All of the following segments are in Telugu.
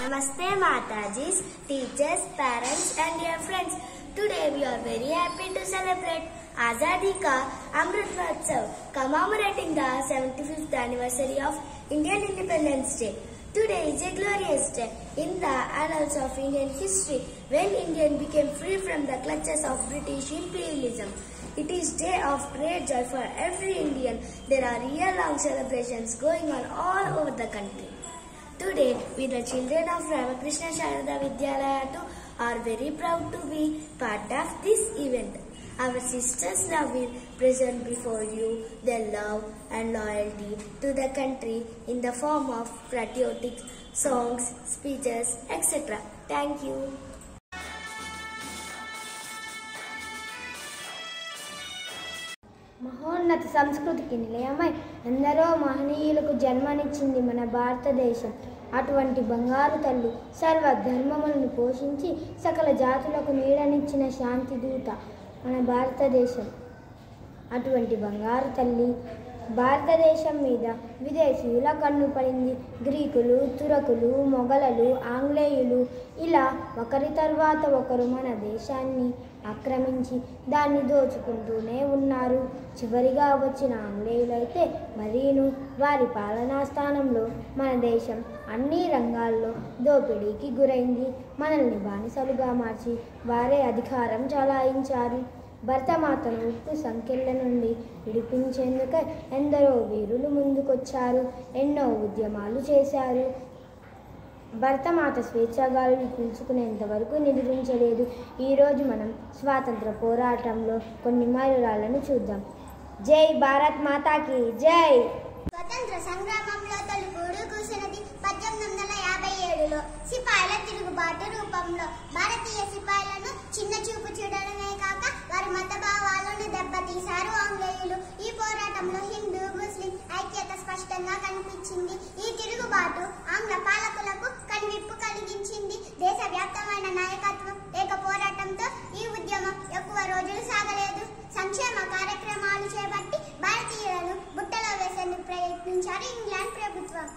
Namaste Matajis, teachers, parents and dear friends. Today we are very happy to celebrate Azadi Ka Amrit Mahotsav, commemorating the 75th anniversary of Indian Independence Day. Today is a glorious day in the annals of Indian history when India became free from the clutches of British imperialism. It is day of great joy for every Indian. There are year-long celebrations going on all over the country. Today, we the children of Ramakrishna Sharada Vidyalaya are very proud to be part of this event. Our sisters love will present before you their love and loyalty to the country in the form of patriotic songs, speeches, etc. Thank you. మహోన్నత సంస్కృతికి నిలయమై ఎందరో మహనీయులకు జన్మనిచ్చింది మన భారతదేశం. అటువంటి బంగారు తల్లి సర్వధర్మములను పోషించి సకల జాతులకు నీడనిచ్చిన శాంతి దూత మన భారతదేశం. అటువంటి బంగారు తల్లి భారతదేశం మీద విదేశీయుల కన్ను పడింది. గ్రీకులు, తురకులు, మొఘలులు, ఆంగ్లేయులు ఇలా ఒకరి తర్వాత ఒకరు మన దేశాన్ని ఆక్రమించి దాన్ని దోచుకుంటూనే ఉన్నారు. చివరిగా వచ్చిన ఆంగ్లేయులైతే మరీను వారి పాలనా స్థానంలో మన దేశం అన్ని రంగాల్లో దోపిడీకి గురైంది. మనల్ని బానిసలుగా మార్చి వారే అధికారం చలాయించారు. భరతమాతను ఉప్పు సంకెళ్ళ నుండి విడిపించేందుకే ఎందరో వీరులు ముందుకొచ్చారు. ఎన్నో ఉద్యమాలు చేశారు. భరతమాత స్వేచ్ఛాగాలులు పీల్చుకునేంత వరకు నిద్రించలేదు. ఈరోజు మనం స్వాతంత్ర పోరాటంలో కొన్ని మైలురాళ్లను చూద్దాం. జై భారత్ మాతాకి జై. స్వతంత్ర సంగ్రామంలో తొలి కూడు కూసినది 1857లో సిపాయిల తిరుగుబాటు రూపంలో. భారతీయ సిపాయిలను చిన్న చూపు చూడడమే కాక వారి మత భావాలను దెబ్బతీశారు ఆంగ్లేయులు. ఈ పోరాటంలో హిందూ, ముస్లిం ఐక్యత స్పష్టంగా కనిపించింది. ఈ తిరుగుబాటు ఆంగ్ల పాలకులకు కనువిప్పు కలిగించింది. దేశవ్యాప్తమైన నాయకత్వం లేక పోరాటంతో ఈ ఉద్యమం ఎక్కువ రోజులు సాగలేదు. సంక్షేమ కార్యక్రమాలు చేపట్టి భారతీయులను బుట్టలో వేసేందుకు ప్రయత్నించారు ఇంగ్లాండ్ ప్రభుత్వం.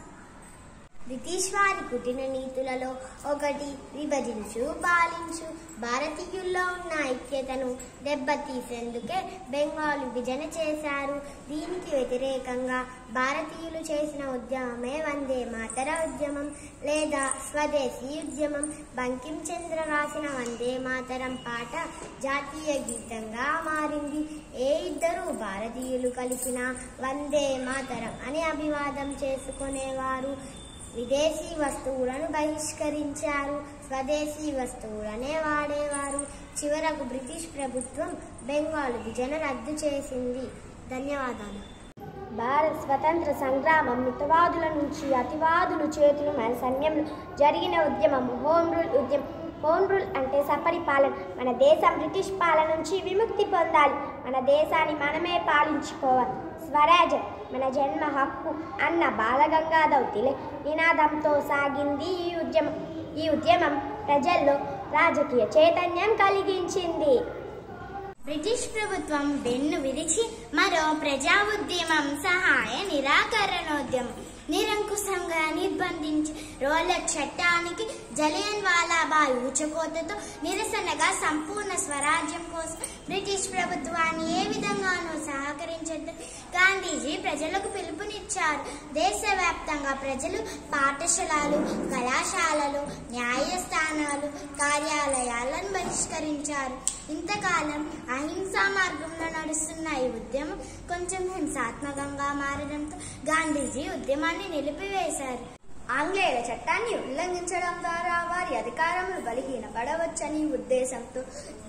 బ్రిటిష్ వారి కుటిల నీతులలో ఒకటి విభజించు, పాలించు. భారతీయుల్లో ఉన్న ఐక్యతను దెబ్బతీసేందుకే బెంగాల్ విభజన చేశారు. దీనికి వ్యతిరేకంగా భారతీయులు చేసిన ఉద్యమమే వందే మాతర ఉద్యమం లేదా స్వదేశీ ఉద్యమం. బంకిం చంద్ర రాసిన వందే మాతరం పాట జాతీయ గీతంగా మారింది. ఏ ఇద్దరు భారతీయులు కలిపిన వందే మాతరం అని అభివాదం చేసుకునేవారు. విదేశీ వస్తువులను బహిష్కరించారు. స్వదేశీ వస్తువులనే వాడేవారు. చివరకు బ్రిటిష్ ప్రభుత్వం బెంగాల్ విభజన రద్దు చేసింది. ధన్యవాదాలు. భారత స్వతంత్ర సంగ్రామం మితవాదుల నుంచి అతివాదుల చేతులు మన సైన్యంలో జరిగిన ఉద్యమం హోమ్ రూల్ ఉద్యమం. హోమ్ రూల్ అంటే సపరిపాలన. మన దేశం బ్రిటిష్ పాలన నుంచి విముక్తి పొందాలి. మన దేశాన్ని మనమే పాలించుకోవాలి. స్వరాజ్యం మన జన్మ హక్కు అన్న బాలగంగాధర్ తిలక్ నినాదంతో సాగింది ఈ ఉద్యమం ప్రజల్లో రాజకీయ చైతన్యం కలిగించింది. బ్రిటిష్ ప్రభుత్వం వెన్ను విరిచి మరో ప్రజా ఉద్యమం సహాయ నిరాకరణోద్యమం నిరంకుశంగా నిర్బంధించి రోలర్ చట్టానికి జలియన్ వాలాబాగ్ ఊచకోతతో నిరసనగా సంపూర్ణ స్వరాజ్యం కోసం బ్రిటిష్ ప్రభుత్వాన్ని ఏ విధంగానూ సహకరించద్దని గాంధీజీ ప్రజలకు పిలుపునిచ్చారు. దేశవ్యాప్తంగా ప్రజలు పాఠశాలలు, కళాశాలలు, న్యాయస్థానాలు, కార్యాలయాలను బహిష్కరించారు. ఇంతకాలం అహింసా మార్గంలో నడుస్తున్న ఈ ఉద్యమం కొంచెం హింసాత్మకంగా మారడంతో గాంధీజీ ఉద్యమాన్ని నిలిపివేశారు. ఆంగ్లేయుల చట్టాన్ని ఉల్లంఘించడం ద్వారా వారి అధికారంలో బలహీనపడవచ్చని ఉద్దేశంతో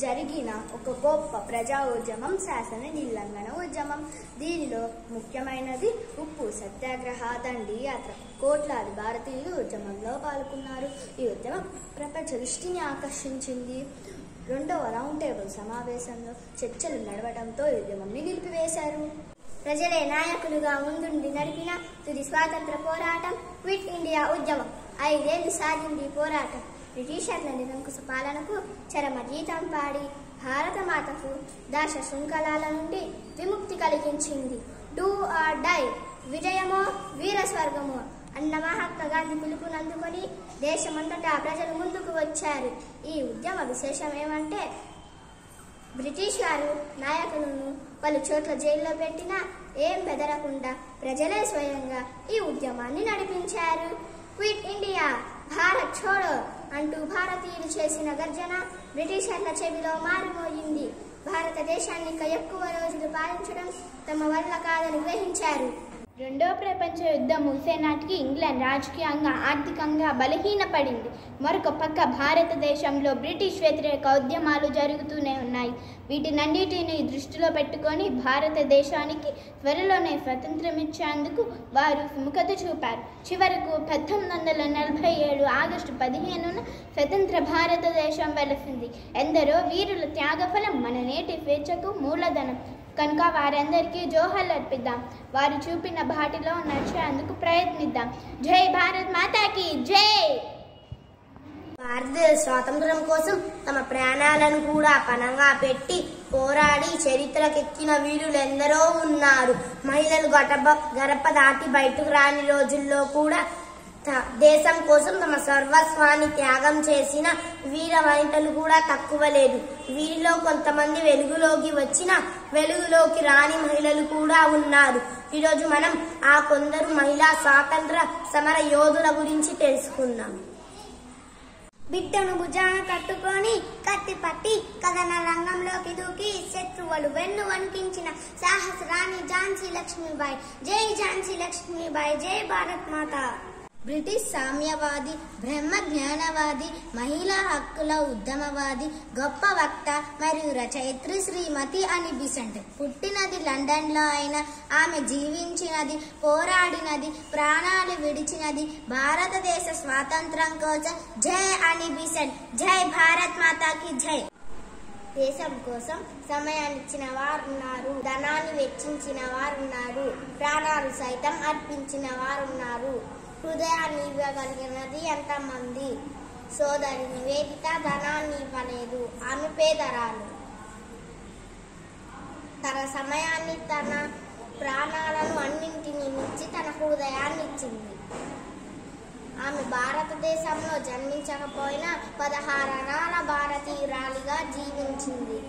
జరిగిన ఒక గొప్ప ప్రజా ఉద్యమం శాసన నిల్లంఘన ఉద్యమం. దీనిలో ముఖ్యమైనది ఉప్పు సత్యాగ్రహ, దండి యాత్ర. కోట్లాది భారతీయులు ఉద్యమంలో పాల్గొన్నారు. ఈ ఉద్యమం ప్రపంచ దృష్టిని ఆకర్షించింది. రెండవ రౌండ్ టేబుల్ సమావేశంలో చర్చలు నడవడంతో ఈ ఉద్యమాన్ని నిలిపివేశారు. ప్రజలే నాయకులుగా ముందుండి నడిపిన తుది స్వాతంత్ర పోరాటం క్విట్ ఇండియా ఉద్యమం. 5 ఏళ్లు సాగింది పోరాటం. బ్రిటిషర్ల నిరంకుశ పాలనకు చరమ గీతం పాడి భారత మాతకు దాశ శృంఖలాల నుండి విముక్తి కలిగించింది. డూ ఆర్ డై, విజయమో వీర స్వర్గమో అన్న మహాత్మా గాంధీ పిలుపునందుకొని దేశమంతటా ప్రజలు ముందుకు వచ్చారు. ఈ ఉద్యమ విశేషం ఏమంటే బ్రిటిష్ వారు నాయకులను పలు చోట్ల జైల్లో పెట్టినా ఏం బెదరకుండా ప్రజలే స్వయంగా ఈ ఉద్యమాన్ని నడిపించారు. క్విట్ ఇండియా, భారత్ ఛోడో అంటూ భారతీయులు చేసిన గర్జన బ్రిటిషర్ల చెవిలో మారుమోగింది. భారతదేశాన్ని ఎక్కువ రోజులు పాలించడం తమ వల్ల కాదని గ్రహించారు. రెండో ప్రపంచ యుద్ధం ముగిసే నాటికి ఇంగ్లాండ్ రాజకీయంగా ఆర్థికంగా బలహీనపడింది. మరొక పక్క భారతదేశంలో బ్రిటిష్ వ్యతిరేక ఉద్యమాలు జరుగుతూనే ఉన్నాయి. వీటినన్నిటిని దృష్టిలో పెట్టుకొని భారతదేశానికి త్వరలోనే స్వతంత్రం ఇచ్చేందుకు వారు సుముఖత చూపారు. చివరకు 1847 ఆగస్టు 15న స్వతంత్ర భారతదేశం వెలసింది. ఎందరో వీరుల త్యాగఫలం మన నేటి స్వేచ్ఛకు మూలధనం కనుక వారందరికీ జోహార్లు అర్పిద్దాం. వారు చూపిన బాటలో నడిచేందుకు ప్రయత్నిద్దాం. జై భారత్ మాతాకి జై. భారతదేశ స్వాతంత్ర్యం కోసం తమ ప్రాణాలను కూడా పణంగా పెట్టి పోరాడి చరిత్రకెక్కిన వీరులు ఎందరో ఉన్నారు. మహిళలు గడప దాటి బయటకు రాని రోజుల్లో కూడా దేశం కోసం తమ సర్వస్వాన్ని త్యాగం చేసిన వీర వనితలు కూడా తక్కువ లేదు. వీరిలో కొంతమంది వెలుగులోకి వచ్చిన వెలుగులోకి రాని మహిళలు కూడా ఉన్నారు. ఈరోజు మనం ఆ కొందరు మహిళా స్వాతంత్ర సమర యోధుల గురించి తెలుసుకుందాం. బిడ్డను భుజాన కట్టుకొని కత్తి పట్టి కథన రంగంలోకి దూకి శత్రువులు వెన్ను వణికించిన సాహస రాణి ఝాన్సీ లక్ష్మీబాయి. జై ఝాన్సీ లక్ష్మీబాయి, జై భారత్ మాత. బ్రిటిష్ సామ్యవాది, బ్రహ్మ జ్ఞానవాది, మహిళా హక్కుల ఉద్యమవాది, గొప్ప వక్త మరియు రచయిత్రి శ్రీమతి అని బిసెంట్. పుట్టినది లండన్లో అయినా ఆమె జీవించినది, పోరాడినది, ప్రాణాలు విడిచినది భారతదేశ స్వాతంత్రం కోసం. జై అని బిసెంట్. జై భారత్ మాతాకి జై. దేశం కోసం సమయాన్నిచ్చిన వారున్నారు, ధనాన్ని వెచ్చించిన వారున్నారు, ప్రాణాలు సైతం అర్పించిన వారున్నారు. హృదయాన్ని ఇవ్వగలిగినది ఎంతమంది? సోదరి నివేదిత ధనాన్ని ఇవ్వలేదు, ఆమె పేదరాలు. తన సమయాన్ని, తన ప్రాణాలను అన్నింటినీ ఇచ్చి తన హృదయాన్ని ఇచ్చింది. ఆమె భారతదేశంలో జన్మించకపోయినా 16 అణాల భారతీయురాలిగా జీవించింది.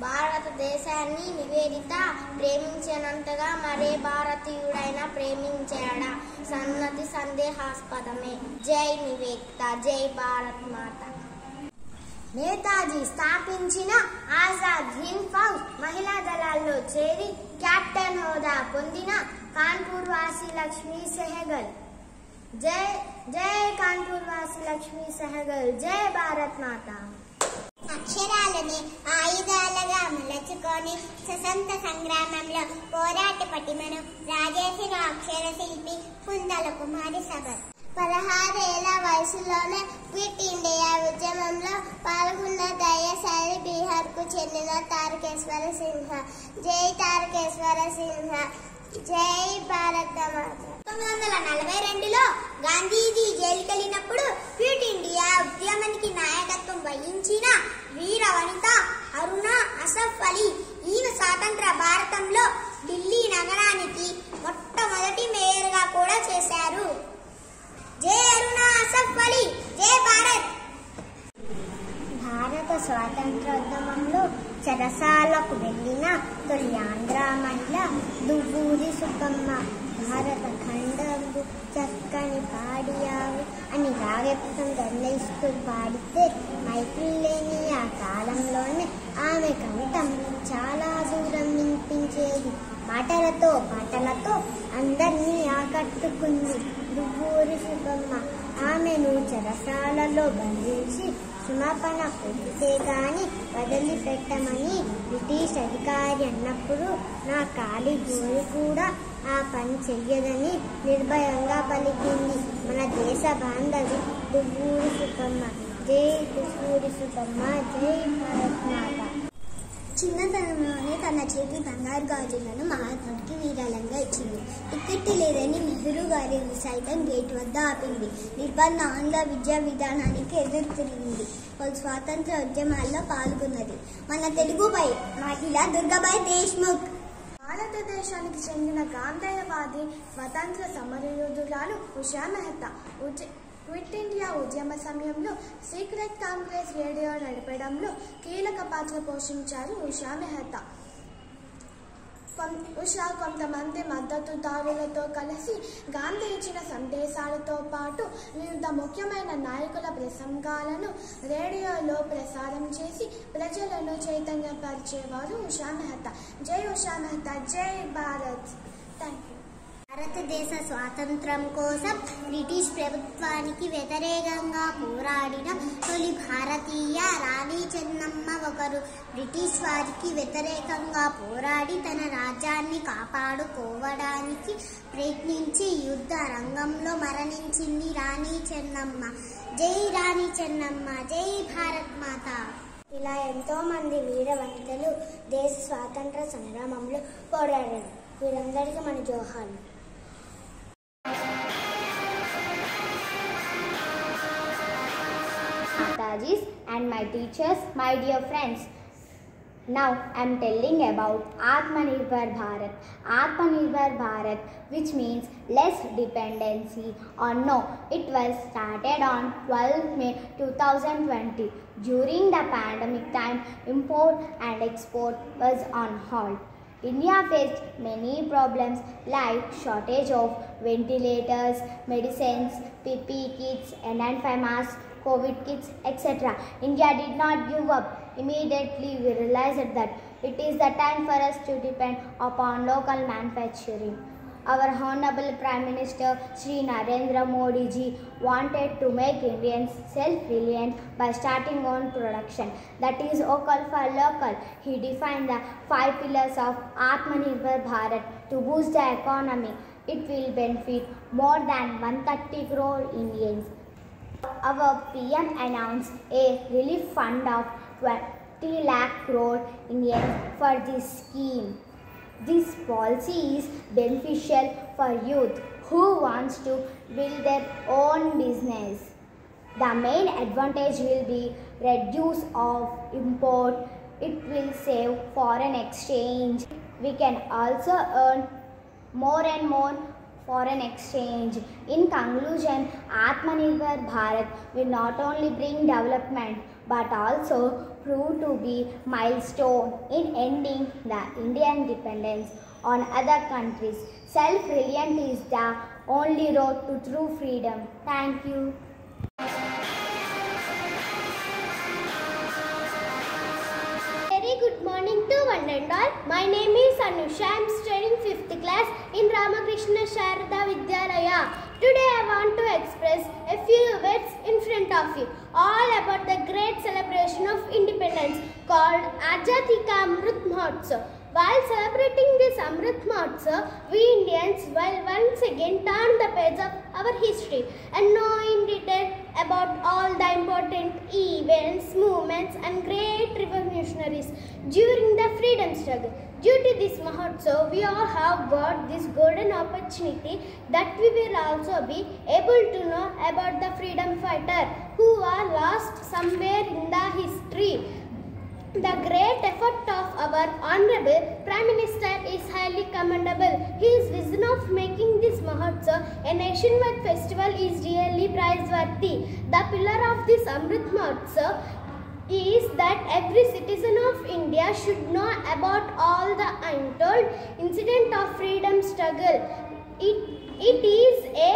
భారతదేశాన్ని నివేదిత ప్రేమించినంతగా మరే భారతీయుడైనా ప్రేమించాడా? సన్నతి సందేహాస్పదమే. జై నివేదిత, జై భారత్ మాత. నేతాజీ స్థాపించిన ఆజాద్ హింద్ ఫౌజ్ మహిళా దళాల్లో చేరి కెప్టెన్ హోదా పొందిన కాన్పూర్ వాసి లక్ష్మీ సెహగల్. జై జై కాన్పూర్ వాసి లక్ష్మీ సెహగల్. జై భారత్ మాత. అక్షరాలని ఆయుధాలుగా మలచుకొని స్వతంత్ర సంగ్రామంలో పోరాట పటిమను రాజేసిన అక్షర శిల్పి కుందల కుమారి సభర్. 16 ఏళ్ల వయసులోనే క్విట్ ఇండియా ఉద్యమంలో పాల్గొన్న ధైర్యశాలి బీహార్ కు చెందిన తారకేశ్వర సింహ. జై తారకేశ్వర సింహ. జై భారత మాత. 1942లో గాంధీజీ జైలుకెళ్లినప్పుడు క్విట్ ఇండియా ఉద్యమానికి నాయకత్వం వహించిన వీర వనిత అరుణా అసఫ్ అలీ. ఈమె స్వాతంత్ర భారతంలో ఢిల్లీ నగరానికి మొట్టమొదటి మేయర్గా కూడా చేశారు. జై అరుణా అసఫ్ అలీ. జై భారత్. భారత స్వాతంత్రోద్యమంలో చెరసాలకు వెళ్లిన తొలి ఆంధ్ర మహిళ దువ్వూరి సుబ్బమ్మ. భారత ఖండంబు చక్కని పాడియావు అని రాగెత్తం గర్ణిస్తూ పాడితే మైకులు లేని ఆ కాలంలోనే ఆమె కంఠం చాలా దూరం వినిపించేది. మాటలతో పాటలతో అందరినీ ఆకట్టుకుంది దువ్వూరి సుబ్బమ్మ. ఆమెను చెరసాలలో బంధించి క్షమాపణ పొందితే గాని వదిలిపెట్టమని బ్రిటిష్ అధికారి అన్నప్పుడు నా కాలి గోరు కూడా ఆ పని చెయ్యదని నిర్భయంగా పలికింది మన దేశ బాంధవి దువ్వూరి సుబ్బమ్మ. జై దువ్వూరి సుబ్బమ్మ. జై భారత్ మాత. చిన్నతనంలోనే తన చేతి బంగారు గాజులను మహాత్ముడికి వీరాలంగా ఇచ్చింది. టికెట్ లేదని నెహ్రూ గారిని సైతం గేట్ వద్ద ఆపింది. నిర్బంధ ఆంగ్ల విద్యా విధానానికి ఎదురు తిరిగింది. పలు స్వాతంత్ర ఉద్యమాల్లో పాల్గొన్నది. మన తెలుగు మహిళ దుర్గాబాయి దేశ్ముఖ్. భారతదేశానికి చెందిన గాంధేయవాది స్వతంత్ర సమరయోధురాలు ఉషా మెహతా. క్విట్ ఇండియా ఉద్యమ సమయంలో సీక్రెట్ కాంగ్రెస్ రేడియో నడపడంలో కీలక పాత్ర పోషించారు ఉషా మెహతా. ఉషా కొంతమంది మద్దతుదారులతో కలిసి గాంధీ ఇచ్చిన సందేశాలతో పాటు వివిధ ముఖ్యమైన నాయకుల ప్రసంగాలను రేడియోలో ప్రసారం చేసి ప్రజలను చైతన్యపరిచేవారు ఉషా మెహతా. జై ఉషా మెహతా, జై భారత్. Thank you. భారతదేశ స్వాతంత్రం కోసం బ్రిటిష్ ప్రభుత్వానికి వ్యతిరేకంగా పోరాడిన తొలి భారతీయ రాణి చెన్నమ్మ ఒకరు. బ్రిటిష్ వారికి వ్యతిరేకంగా పోరాడి తన రాజ్యాన్ని కాపాడుకోవడానికి ప్రయత్నించి యుద్ధ రంగంలో మరణించింది రాణి చెన్నమ్మ. జై రాణి చెన్నమ్మ, జై భారత్ మాత. ఇలా ఎంతో మంది వీర వనితలు దేశ స్వాతంత్ర సంగ్రామంలో పోరాడారు. వీరందరికీ మన జోహార్లు. Matajis and my teachers, my dear friends. Now I am telling about Atmanirbhar Bharat. Atmanirbhar Bharat, which means less dependency on no. It was started on 12 May 2020. During the pandemic time, import and export was on hold. India faced many problems like shortage of ventilators, medicines, PPE kits, N95 masks, COVID kits, etc. India did not give up. Immediately we realized that it is the time for us to depend upon local manufacturing. Our Honorable Prime Minister Shri Narendra Modi ji wanted to make Indians self-reliant by starting own production, that is vocal for local. He defined the 5 pillars of Atmanirbhar Bharat to boost the economy. It will benefit more than 130 crore Indians. Our PM announced a relief fund of 20 lakh crore Indians for this scheme. This policy is beneficial for youth who wants to build their own business. The main advantage will be reduce of import. It will save foreign exchange. We can also earn more and more foreign exchange. In conclusion, Atmanirbhar Bharat will not only bring development but also prove to be milestone in ending the Indian dependence on other countries. Self-reliant is the only road to true freedom. Thank you. Very good morning to one and all. My name is Anusha. I am studying 5th class in Ramakrishna Sharada Vidyalaya. Today I want to express a few words in front of you, all about the great celebration of independence called Azadi Ka Amrit Mahotsav. While celebrating this Amrit Mahotsav, we Indians will once again turn the page of our history and know in detail about all the important events, movements and great revolutionaries during the freedom struggle. Due to this Mahotsav, we all have got this golden opportunity that we will also be able to know about the freedom fighter who are lost somewhere in the history. The great effort of our Honorable Prime Minister is highly commendable. His vision of making this Mahotsav a nationwide festival is really praiseworthy. The pillar of this Amrit Mahotsav is that every citizen of India should know about all the untold incident of freedom struggle. It is a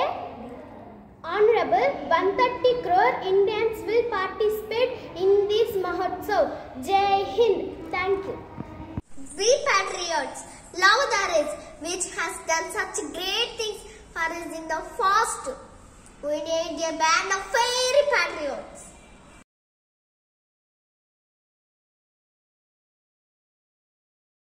Honorable 130 crore Indians will participate in this Mahotsav. Jai Hind. Thank you. We patriots love the race which has done such great things for us in the past. We need a band of faith